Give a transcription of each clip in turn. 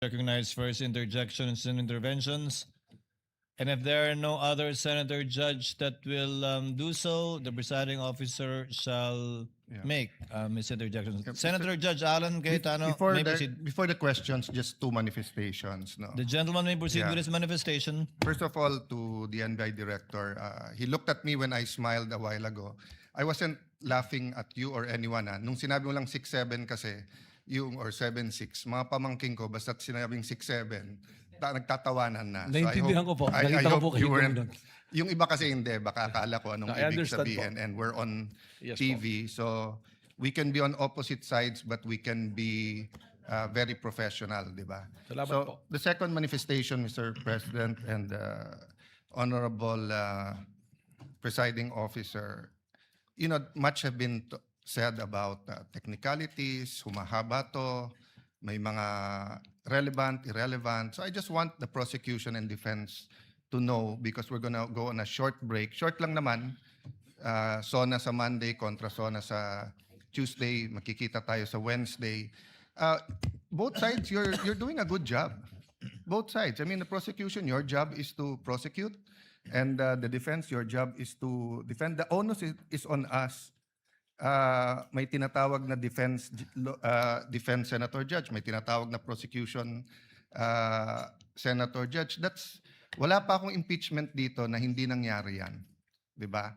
recognize first interjections and interventions. And if there are no other senator judge that will do so, the presiding officer shall make his interjections. Senator Judge Alan Cayetano may proceed. Before the questions, just two manifestations. No? The gentleman may proceed with his manifestation. First of all, to the NBI director, he looked at me when I smiled a while ago. I wasn't laughing at you or anyone. Nung sinabi mo lang 6'7" kasi, yung or 7'6", mga pamangking ko, basta't sinabing 6'7", nagtatawanan na. Naintindihan ko po. I Nakita ko hope po kayo you weren't, doon. yung iba kasi hindi, baka akala ko anong No, I ibig understand sabihin. po. And we're on Yes TV, so we can be on opposite sides, but we can be very professional, di ba? Salamat So po. the second manifestation, Mr. President and Honorable Presiding Officer, you know, much have been said about technicalities, humahaba to, may mga relevant, irrelevant. So I just want the prosecution and defense to know, because we're gonna go on a short break. Short lang naman, SONA sa Monday kontra SONA sa Tuesday, makikita tayo sa Wednesday. Both sides, you're doing a good job. Both sides. I mean, the prosecution, your job is to prosecute, and the defense, your job is to defend. The onus is on us. May tinatawag na defense senator judge, may tinatawag na prosecution senator judge. Wala pa akong impeachment dito na hindi nangyari yan. Di ba?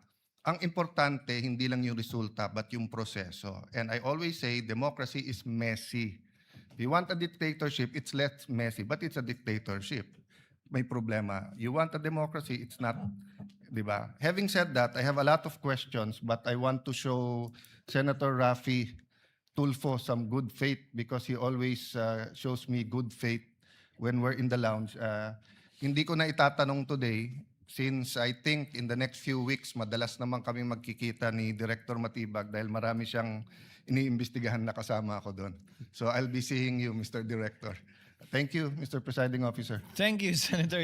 Ang importante, hindi lang yung resulta, but yung proseso. And I always say, democracy is messy. If you want a dictatorship, it's less messy, but it's a dictatorship. May problema. You want a democracy, it's not, di ba? Having said that, I have a lot of questions, but I want to show Senator Raffy Tulfo some good faith, because he always shows me good faith when we're in the lounge. Hindi ko na itatanong today, since I think in the next few weeks, madalas naman kami magkikita ni Director Matibag dahil marami siyang iniimbestigahan na kasama ako doon. So I'll be seeing you, Mr. Director. Thank you, Mr. Presiding Officer. Thank you, Senator